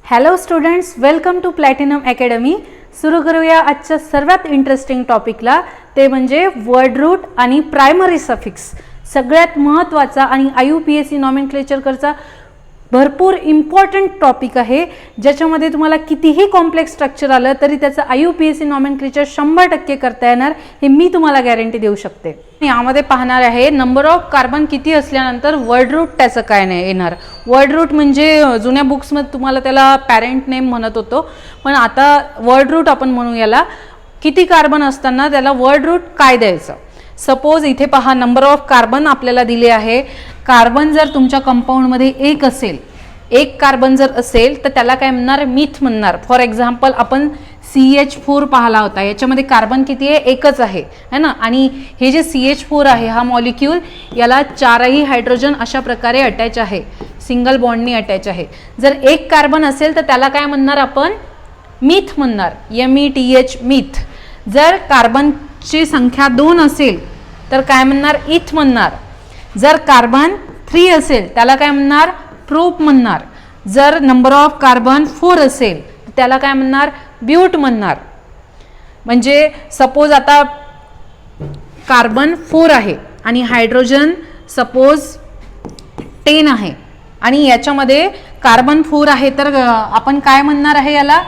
Hello students, welcome to platinum academy. सुरू करूया आजच्या सर्वात इंटरेस्टिंग टॉपिकला, ते म्हणजे वर्ड रूट आणि प्रायमरी सफिक्स. सगळ्यात महत्त्वाचा आणि IUPAC नॉमेनक्लेचरचा भरपूर इम्पॉर्टंट टॉपिक आहे, ज्याच्यामध्ये तुम्हाला कितीही कॉम्प्लेक्स स्ट्रक्चर आलं तरी त्याचं IUPAC नॉमेनक्लेचर 100% करता येणार, हे मी तुम्हाला गॅरंटी देऊ शकते. यामध्ये पाहणार आहे नंबर ऑफ कार्बन किती असल्यानंतर वर्ड रूट त्याचं काय नाही येणार. वर्ड रूट म्हणजे जुन्या बुक्समध्ये तुम्हाला त्याला पॅरेंट नेम म्हणत होतो, पण आता वर्ड रूट आपण म्हणू याला. किती कार्बन असताना त्याला वर्ड रूट काय द्यायचं. सपोज इथे पहा, नंबर ऑफ कार्बन आपल्याला दिले आहे. कार्बन जर तुमच्या कंपाऊंडमध्ये एक असेल, एक कार्बन जर असेल तर त्याला काय म्हणणार, मिथ म्हणणार. फॉर एक्झाम्पल आपण CH4 पाहिला होता, याच्यामध्ये कार्बन किती आहे, एकच आहे है ना. आणि हे जे CH4 आहे हा मॉलिक्यूल, याला चारही हायड्रोजन अशा प्रकारे अटॅच आहे, सिंगल बॉन्डनी अटॅच आहे. जर एक कार्बन असेल तर त्याला काय म्हणणार आपण, मिथ म्हणणार, METH मिथ. जर कार्बनची संख्या 2 असेल तर काय म्हणणार, इथ म्हणणार. जर कार्बन 3 असेल त्याला काय म्हणणार, प्रोप म्हणणार. जर नंबर ऑफ कार्बन 4 असेल त्याला काय म्हणणार, ब्यूट म्हणणार. म्हणजे सपोज आता कार्बन 4 आहे आणि हायड्रोजन सपोज 10 आहे आणि याच्यामध्ये कार्बन 4 आहे, तर आपण काय म्हणणार आहे, याला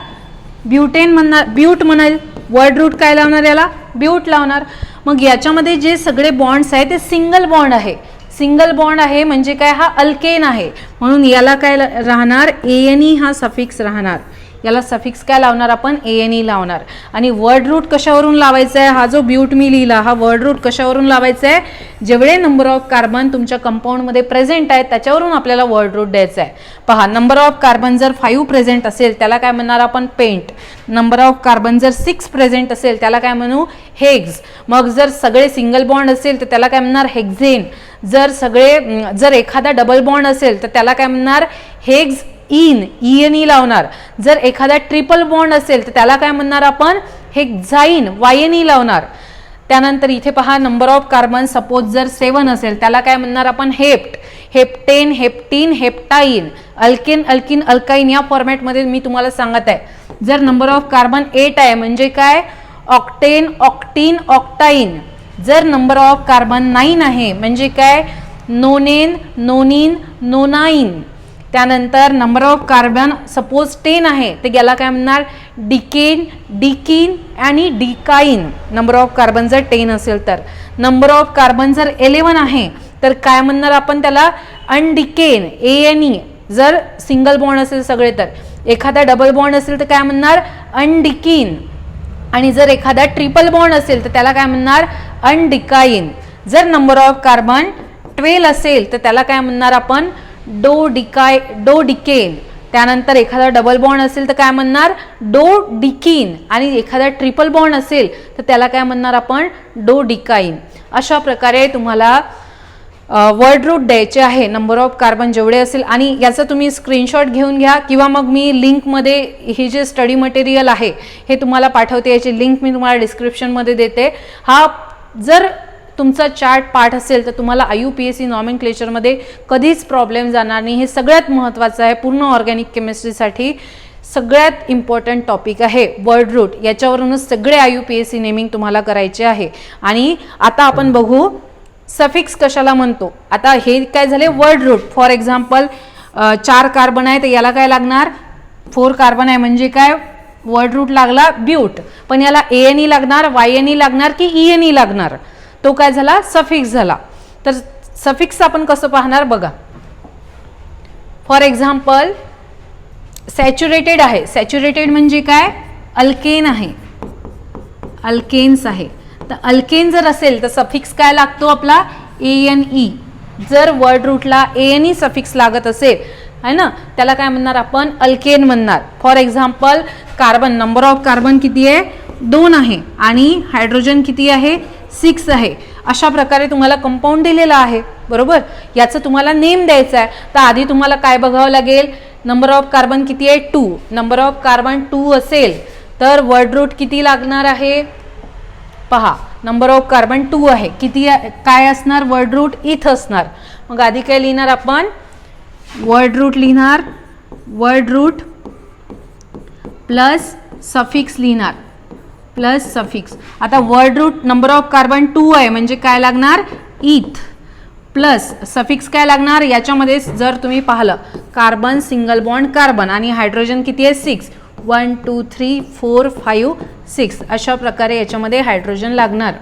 ब्यूटेन म्हणणार, ब्यूट म्हणाल. वर्ड रूट काय लावणार, याला ब्यूट लावणार. मग याच्यामध्ये जे सगळे बॉन्ड्स आहेत ते सिंगल बॉन्ड आहे. सिंगल बॉन्ड आहे म्हणजे काय, हा अल्केन आहे, म्हणून याला काय राहणार, ANE हा सफिक्स राहणार. याला सफिक्स काय लावणार आपण, ANE लावणार. आणि वर्ड रूट कशावरून लावायचा आहे, हा जो ब्यूट मी लिहिला हा वर्ड रूट कशावरून लावायचा आहे, जेवढे नंबर ऑफ कार्बन तुमच्या कंपाऊंडमध्ये प्रेझेंट आहेत त्याच्यावरून आपल्याला वर्ड रूट द्यायचा आहे. पहा, नंबर ऑफ कार्बन जर 5 प्रेझेंट असेल त्याला काय म्हणणार आपण, पेंट. नंबर ऑफ कार्बन जर 6 प्रेझेंट असेल त्याला काय म्हणू, हेक्स. मग जर सगळे सिंगल बॉन्ड असेल तर त्याला काय म्हणणार, हेक्झेन. जर एखादा डबल बॉन्ड असेल तर त्याला काय म्हणणार, हेक्स इन, ENE लावणार. जर एखादा ट्रिपल बॉन्ड असेल तर त्याला काय म्हणणार आपण, हेक्झाईन, YNE लावणार. त्यानंतर इथे पहा, नंबर ऑफ कार्बन सपोज जर 7 असेल त्याला काय म्हणणार आपण, hept, heptane, heptene, heptyne. Alkane, alkene, alkyne या फॉर्मॅटमध्ये मी तुम्हाला सांगत आहे. जर नंबर ऑफ कार्बन 8 आहे म्हणजे काय, ऑक्टेन, ऑक्टीन, ऑक्टाईन. जर नंबर ऑफ कार्बन 9 आहे म्हणजे काय, नोनेन, नोनिन, नोनाईन. त्यानंतर नंबर ऑफ कार्बन सपोज 10 आहे तर याला काय म्हणणार, डिकेन, डिकीन आणि डिकाईन. नंबर ऑफ कार्बन जर 10 असेल तर. नंबर ऑफ कार्बन जर 11 आहे तर काय म्हणणार आपण त्याला, अनडिकेन, ANE. जर सिंगल बॉन्ड असेल सगळे तर. एखादा डबल बॉन्ड असेल तर काय म्हणणार, अनडिकीन. आणि जर एखादा ट्रिपल बॉन्ड असेल तर त्याला काय म्हणणार, अनडिकाईन. जर नंबर ऑफ कार्बन 12 असेल तर त्याला काय म्हणणार आपण, डोडिकेन. त्यानंतर एखादा डबल बॉन्ड असेल तर काय म्हणणार, डोडिकीन. आणि एखादा ट्रिपल बॉन्ड असेल तर त्याला काय म्हणणार आपण, डोडिकाईन. अशा प्रकारे तुम्हाला वर्ड रूट द्यायचे आहे नंबर ऑफ कार्बन जेवढे असेल. आणि याचा तुम्ही स्क्रीनशॉट घेऊन घ्या किंवा मग मी लिंकमध्ये हे जे स्टडी मटेरियल आहे हे तुम्हाला पाठवते. याची लिंक मी तुम्हाला डिस्क्रिप्शनमध्ये देते. हा जर तुमचा चार्ट पाठ असेल तर तुम्हाला IUPAC नॉमेनक्लेचरमध्ये कधीच प्रॉब्लेम जाणार नाही. हे सगळ्यात महत्त्वाचं आहे. पूर्ण ऑर्गॅनिक केमिस्ट्रीसाठी सगळ्यात इम्पॉर्टंट टॉपिक आहे वर्ड रूट. याच्यावरूनच सगळे IUPAC नेमिंग तुम्हाला करायचे आहे. आणि आता आपण बघू सफिक्स कशाला म्हणतो. आता हे काय झाले, word root. For example 4 carbon आहे तर याला काय लागणार, 4 कार्बन आहे म्हणजे काय, वर्ड रूट लागला ब्यूट. पण याला ANE लागणार, YNE लागणार की ENE लागणार, तो काय झाला, सफिक्स झाला. तर सफिक्स आपण कसं पाहणार बघा. फॉर एक्झाम्पल सॅच्युरेटेड आहे. सॅच्युरेटेड म्हणजे काय, अल्केन आहे, अल्केन्स आहे. तर अल्केन जर असेल तर सफिक्स काय लागतो आपला, ANE. जर वर्ड रूटला ANE सफिक्स लागत असेल है ना, त्याला काय म्हणणार आपण, अल्केन म्हणणार. For example carbon, number of carbon किती आहे, 2 आहे आणि हायड्रोजन किती आहे, 6 आहे. अशा प्रकारे तुम्हाला कंपाऊंड दिलेला आहे, बरोबर. याचं तुम्हाला नेम द्यायचा आहे. तर आधी तुम्हाला काय बघावं लागेल, नंबर ऑफ कार्बन किती आहे, 2. नंबर ऑफ कार्बन 2 असेल तर वर्ड रूट किती लागणार आहे, पहा. नंबर ऑफ कार्बन 2 आहे, किती काय असणार, वर्ड रूट इथ असणार. मग आधी काय लिहिणार आपण, वर्ड रूट लिहिणार, वर्ड रूट प्लस सफिक्स लिहिणार, प्लस सफिक्स. आता word root number of carbon 2 आहे म्हणजे काय लागणार इथ, प्लस सफिक्स काय लागणार याच्यामध्ये जर तुम्ही पाहिलं कार्बन सिंगल बॉन्ड कार्बन आणि हायड्रोजन किती आहे 6, 1 2 3 4 5 6 अशा प्रकारे याच्यामध्ये हायड्रोजन लागणार.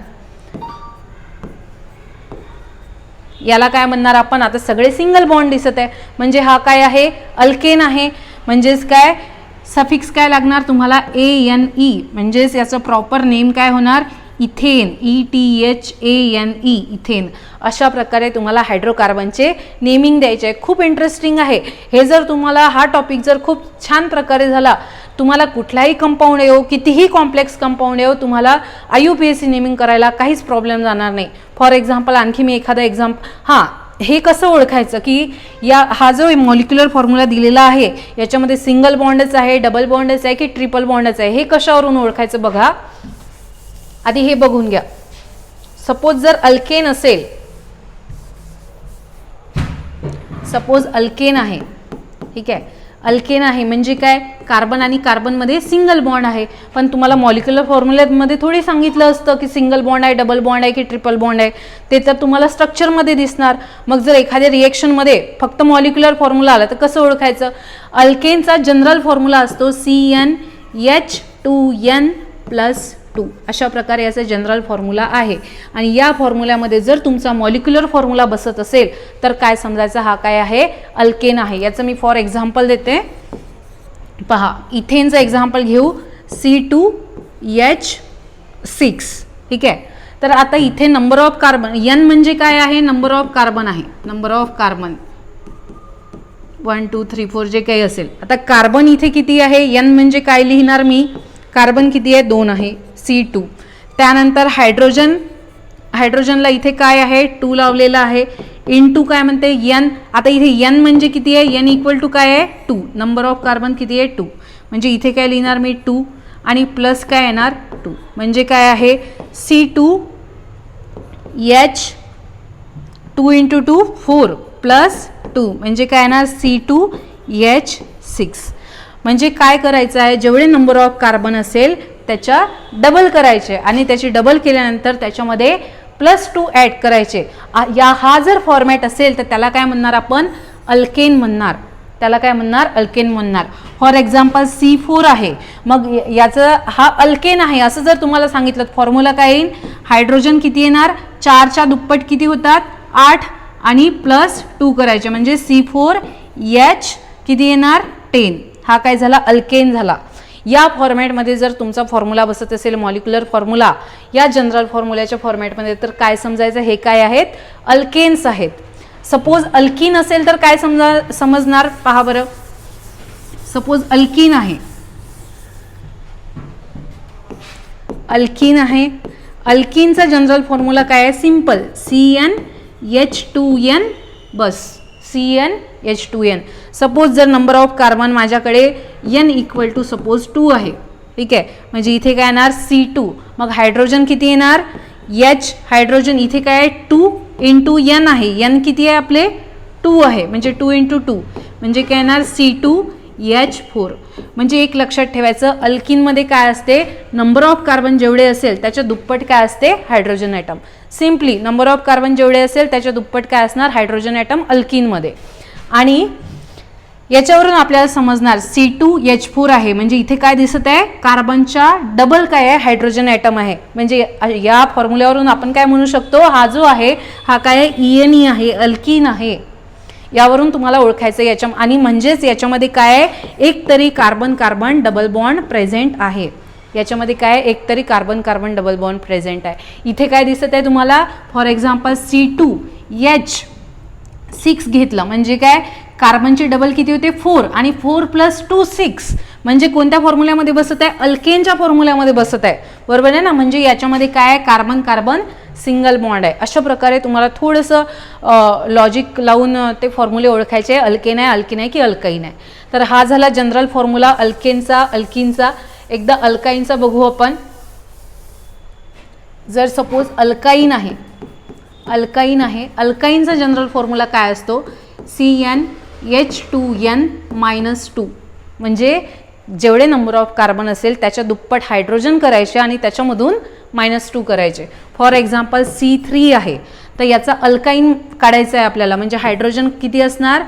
याला काय म्हणणार आपण, आता सगळे सिंगल बॉन्ड दिसत आहे म्हणजे हा काय आहे अल्केन आहे. म्हणजेच काय सफिक्स काय लागणार तुम्हाला ANE, म्हणजेच याचं प्रॉपर नेम काय होणार इथेन, ETHANE इथेन. अशा प्रकारे तुम्हाला हायड्रोकार्बनचे नेमिंग द्यायचे आहे. खूप इंटरेस्टिंग आहे हे. जर तुम्हाला हा टॉपिक जर खूप छान प्रकारे झाला, तुम्हाला कुठलाही कंपाऊंड येऊ, कितीही कॉम्प्लेक्स कंपाऊंड येऊ, तुम्हाला IUPAC नेमिंग करायला काहीच प्रॉब्लेम जाणार नाही. फॉर एक्झाम्पल आणखी मी एखादा एक्झाम्पल, हे कसं ओळखायचं की हा जो मॉलिक्युलर फॉर्म्युला दिलेला आहे याच्यामध्ये सिंगल बॉन्डच आहे, डबल बॉन्डच आहे की ट्रिपल बॉन्डच आहे, हे कशावरून ओळखायचं बघा. आधी हे बघून घ्या. सपोज जर अल्केन असेल, सपोज अल्केन आहे, ठीक आहे, अल्केन आहे म्हणजे काय कार्बन आणि कार्बनमध्ये सिंगल बॉन्ड आहे. पण तुम्हाला मॉलिक्युलर फॉर्म्युल्यामध्ये थोडी सांगितलं असतं की सिंगल बॉन्ड आहे, डबल बॉन्ड आहे की ट्रिपल बॉन्ड आहे, ते तर तुम्हाला स्ट्रक्चरमध्ये दिसणार. मग जर एखाद्या रिएक्शनमध्ये फक्त मॉलिक्युलर फॉर्म्युला आला तर कसं ओळखायचं. अल्केनचा जनरल फॉर्म्युला असतो CnH2n+2. अशा प्रकारे याचा जनरल फॉर्म्युला आहे. आणि या फॉर्म्युल्यामध्ये जर तुमचा मॉलिक्युलर फॉर्म्युला बसत असेल तर काय समजायचं हा काय आहे अल्केन आहे. याचं मी फॉर एक्झाम्पल देते. पहा इथेनचं एक्झाम्पल घेऊ C2H6, ठीक आहे. तर आता इथे नंबर ऑफ कार्बन N म्हणजे काय आहे नंबर ऑफ कार्बन आहे, नंबर ऑफ कार्बन 1 2 3 4 जे काही असेल. आता कार्बन इथे किती आहे N म्हणजे काय लिहिणार मी, कार्बन किती आहे 2 आहे C2. त्यानंतर हायड्रोजन, हायड्रोजनला इथे काय आहे 2 लावलेला आहे, इनटू काय म्हणते N. आता इथे N म्हणजे किती आहे N इक्वल टू काय आहे 2, नंबर ऑफ कार्बन किती आहे 2 म्हणजे इथे काय लिहिणार मी 2 आणि प्लस काय येणार 2 म्हणजे काय आहे C2H 2 × 2 4 प्लस 2 म्हणजे काय येणार C2H6. म्हणजे काय करायचं आहे जेवढे नंबर ऑफ कार्बन असेल त्याच्या डबल करायचे आणि त्याची डबल केल्यानंतर त्याच्यामध्ये +2 ॲड करायचे. हा जर फॉर्मॅट असेल तर त्याला काय म्हणणार आपण अल्केन म्हणणार, त्याला काय म्हणणार अल्केन म्हणणार. फॉर एक्झाम्पल C4 आहे, मग याचं हा अल्केन आहे असं जर तुम्हाला सांगितलं फॉर्म्युला काय येईल, हायड्रोजन किती येणार 4च्या दुप्पट किती होतात 8 आणि +2 करायचे म्हणजे C4H किती येणार 10. हा काय झाला अल्केन झाला. या फॉर्मॅटमध्ये जर तुमचा फॉर्म्युला बसत असेल मॉलिक्युलर फॉर्म्युला या जनरल फॉर्म्युल्याच्या फॉर्मॅटमध्ये तर काय समजायचं हे काय आहेत अल्केन्स आहेत. सपोज अल्कीन असेल तर काय समजणार पहा बरं. सपोज अल्कीन आहे, अल्कीन आहे, अल्कीनचा जनरल फॉर्म्युला काय आहे सिंपल CnH2n बस CnH2n. सपोज जर नंबर ऑफ कार्बन माझ्याकडे N इक्वल टू सपोज 2 आहे, ठीक आहे, म्हणजे इथे काय येणार C2. मग हायड्रोजन किती येणार H, हायड्रोजन इथे काय आहे 2 × N आहे, N किती आहे आपले 2 आहे म्हणजे 2 × 2 म्हणजे काय येणार C2H4. म्हणजे एक लक्षात ठेवायचं अल्किनमध्ये काय असते नंबर ऑफ कार्बन जेवढे असेल त्याच्या दुप्पट काय असते hydrogen atom. Simply number of carbon जेवढे असेल त्याच्या दुप्पट काय असणार हायड्रोजन ॲटम अल्किनमध्ये. आणि याच्यावरून आपल्याला समजणार C2H4 आहे म्हणजे इथे काय दिसत आहे कार्बनच्या डबल काय आहे हायड्रोजन ॲटम आहे. म्हणजे या फॉर्म्युल्यावरून आपण काय म्हणू शकतो हा जो आहे हा काय ENE आहे अल्किन आहे. यावरून तुम्हाला ओळखायचं याच्या आणि म्हणजेच याच्यामध्ये काय आहे एक तरी carbon carbon double bond present आहे. याच्यामध्ये काय एक तरी carbon carbon double bond present आहे. इथे काय दिसत आहे तुम्हाला फॉर एक्झाम्पल C2H6 घेतलं म्हणजे काय कार्बनची डबल किती होते 4 आणि 4 + 2 6 म्हणजे कोणत्या फॉर्म्युल्यामध्ये बसत आहे अल्केनच्या फॉर्म्युल्यामध्ये बसत आहे बरोबर आहे ना. म्हणजे याच्यामध्ये काय आहे कार्बन कार्बन सिंगल बॉन्ड आहे. अशा प्रकारे तुम्हाला थोडंसं लॉजिक लावून ते फॉर्म्युले ओळखायचे अल्केन आहे अल्किन आहे की अल्काईन आहे. तर हा झाला जनरल फॉर्म्युला अल्केनचा अल्किनचा. एकदा अल्काईनचा बघू आपण. जर सपोज अल्काईन आहे, अल्काईन आहे, अल्काईनचा जनरल फॉर्म्युला काय असतो CnH2n-2 म्हणजे जेवढे नंबर ऑफ कार्बन असेल त्याच्या दुप्पट हायड्रोजन करायचे आणि त्याच्यामधून -2 करायचे. फॉर एक्झाम्पल C3 आहे तर याचा अल्काईन काढायचं आहे आपल्याला, म्हणजे हायड्रोजन किती असणार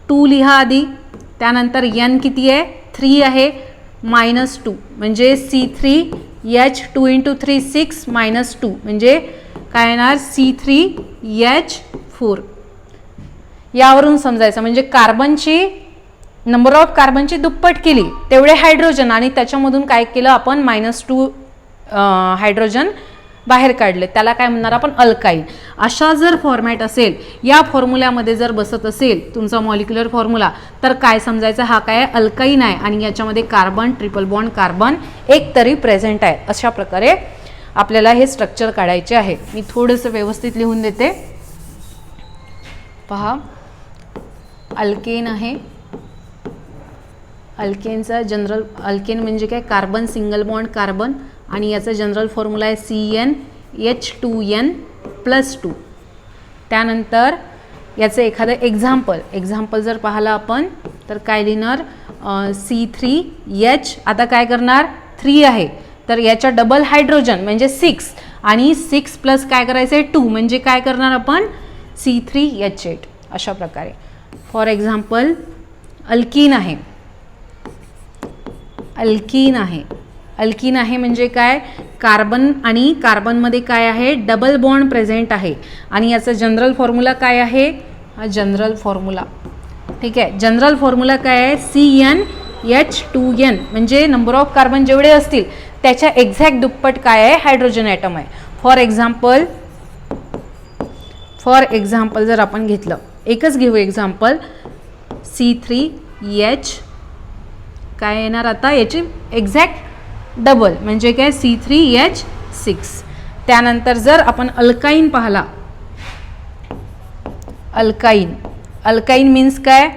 2 लिहा आधी, त्यानंतर N किती आहे 3 आहे, -2 म्हणजे C3H2 × 3 6 -2 म्हणजे काय येणार C3H4. यावरून समजायचं म्हणजे कार्बनची नंबर ऑफ कार्बनची दुप्पट केली तेवढे हायड्रोजन आणि त्याच्यामधून काय केलं आपण -2 हायड्रोजन बाहेर काढले, त्याला काय म्हणणार आपण अल्काईन. अशा जर फॉर्मॅट असेल, या फॉर्म्युल्यामध्ये जर बसत असेल तुमचा मॉलिक्युलर फॉर्म्युला, तर काय समजायचं हा काय अल्काईन आहे आणि याच्यामध्ये कार्बन ट्रिपल बॉन्ड कार्बन एक तरी प्रेझेंट आहे. अशा प्रकारे आपल्याला हे स्ट्रक्चर काढायचे आहे. मी थोडंसं व्यवस्थित लिहून देते. पहा, अल्केन आहे, अल्केनचा जनरल अल्केन म्हणजे काय कार्बन सिंगल बॉन्ड कार्बन आणि याचा जनरल फॉर्म्युला आहे CnH2n+2. त्यानंतर याचं एखादं एक्झाम्पल जर पाहिलं आपण तर काय लिहिणार C3H, आता काय करणार 3 आहे तर याच्या डबल हायड्रोजन म्हणजे 6 आणि 6 प्लस काय करायचं आहे 2 म्हणजे काय करणार आपण C3H8. अशा प्रकारे. फॉर एक्झाम्पल अल्कीन आहे, अल्कीन आहे म्हणजे काय कार्बन आणि कार्बनमध्ये काय आहे डबल बॉन्ड प्रेझेंट आहे आणि याचा जनरल फॉर्म्युला काय आहे, हा जनरल फॉर्म्युला. ठीक आहे, जनरल फॉर्म्युला काय आहे CnH2n म्हणजे नंबर ऑफ कार्बन जेवढे असतील त्याच्या एक्झॅक्ट दुप्पट काय आहे हायड्रोजन ॲटम आहे. फॉर एक्झाम्पल जर आपण घेतलं, एकच घेऊ एक्झाम्पल C3H काय येणार आता याची एक्झॅक्ट डबल म्हणजे काय C3H6. त्यानंतर जर आपण अल्काईन पाहिला, अल्काईन मीन्स काय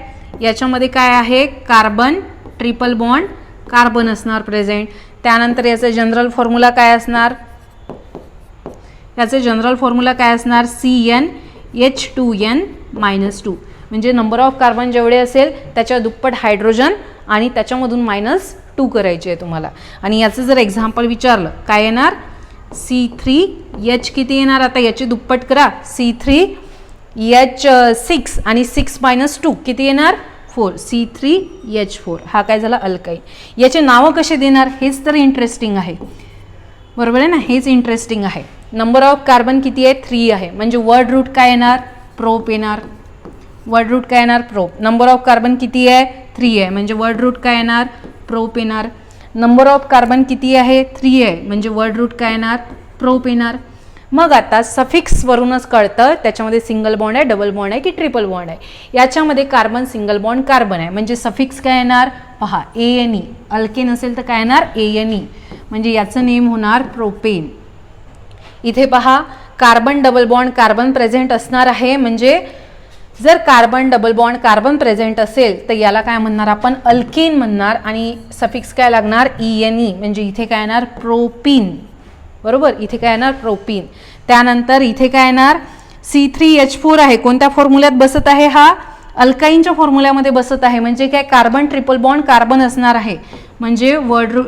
याच्यामध्ये काय आहे कार्बन ट्रिपल बॉन्ड कार्बन असणार प्रेझेंट. त्यानंतर याचं जनरल फॉर्म्युला काय असणार, CnH2n-2 म्हणजे नंबर ऑफ कार्बन जेवढे असेल त्याच्या दुप्पट हायड्रोजन आणि त्याच्यामधून -2 करायचे आहे तुम्हाला. आणि याचं जर एक्झाम्पल विचारलं काय येणार C3H किती येणार, आता याची दुप्पट करा C3H6 आणि 6 - 2 किती येणार 4 C3H4. हा काय झाला अल्काईन. याचे नावं कसे देणार हेच तर इंटरेस्टिंग आहे, बरोबर आहे ना, हेच इंटरेस्टिंग आहे. नंबर ऑफ कार्बन किती आहे 3 आहे म्हणजे वर्ड रूट काय येणार प्रोप येणार, प्रोप. नंबर ऑफ कार्बन किती आहे 3 आहे म्हणजे वर्ड रूट काय येणार प्रोप येणार. नंबर ऑफ कार्बन किती आहे 3 आहे म्हणजे वर्ड रूट काय येणार प्रोप येणार. मग आता सफिक्स वरूनच कळतं त्याच्यामध्ये सिंगल बॉन्ड आहे, डबल बॉन्ड आहे की ट्रिपल बॉन्ड आहे. याच्यामध्ये कार्बन सिंगल बॉन्ड कार्बन आहे म्हणजे सफिक्स काय येणार पहा ANE. अल्केन असेल तर काय येणार ANE म्हणजे याचं नेम होणार प्रोपेन. इथे पहा carbon double bond carbon present असणार आहे म्हणजे जर carbon double bond carbon present असेल तर याला काय म्हणणार आपण अल्केन म्हणणार आणि सफिक्स काय लागणार ENE म्हणजे इथे काय येणार प्रोपीन, बरोबर, इथे काय येणार प्रोपीन. त्यानंतर इथे काय येणार C3H4 आहे, कोणत्या फॉर्म्युल्यात बसत आहे हा अल्काईनच्या फॉर्म्युल्यामध्ये बसत आहे म्हणजे काय कार्बन ट्रिपल बॉन्ड कार्बन असणार आहे म्हणजे वर्ड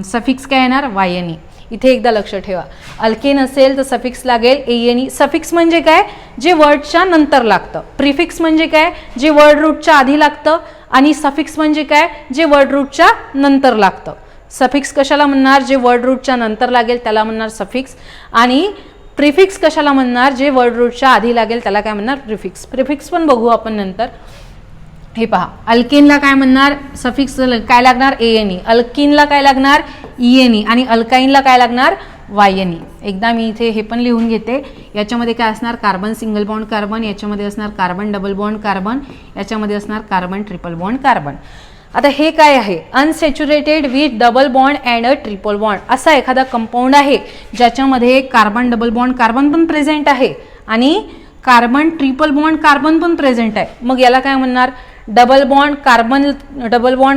सफिक्स काय येणार YNE. इथे एकदा लक्ष ठेवा, अल्केन असेल तर सफिक्स लागेल ANE. सफिक्स म्हणजे काय जे वर्डच्या नंतर लागतं, प्रिफिक्स म्हणजे काय जे वर्ड रूटच्या आधी लागतं आणि सफिक्स म्हणजे काय जे वर्ड रूटच्या नंतर लागतं. सफिक्स कशाला म्हणणार जे वर्ड रूटच्या नंतर लागेल त्याला म्हणणार सफिक्स आणि प्रिफिक्स कशाला म्हणणार जे वर्ड रूटच्या आधी लागेल त्याला काय म्हणणार प्रिफिक्स. प्रिफिक्स पण बघू आपण नंतर. हे पहा अल्केनला काय म्हणणार सफिक्स काय लागणार ANE, अल्किनला काय लागणार ENE आणि अल्काईनला काय लागणार YNE. एकदा मी इथे हे पण लिहून घेते. याच्यामध्ये काय असणार कार्बन सिंगल बॉन्ड कार्बन, याच्यामध्ये असणार कार्बन डबल बॉन्ड कार्बन, याच्यामध्ये असणार कार्बन ट्रिपल बॉन्ड कार्बन. आता हे काय आहे unsaturated with double bond and a triple bond. असा एखादा कंपाऊंड आहे ज्याच्यामध्ये कार्बन डबल बॉन्ड कार्बन पण प्रेझेंट आहे आणि कार्बन ट्रिपल बॉन्ड कार्बन पण प्रेझेंट आहे. मग याला काय म्हणणार डबल बॉन्ड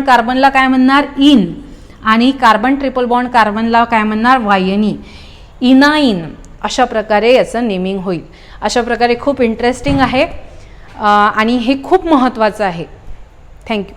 कार्बनला काय म्हणणार इन आणि कार्बन ट्रिपल बॉन्ड कार्बनला काय म्हणणार YNE, इनाइन. अशा प्रकारे याचं नेमिंग होईल. अशा प्रकारे खूप इंटरेस्टिंग आहे आणि हे खूप महत्त्वाचं आहे. थँक्यू.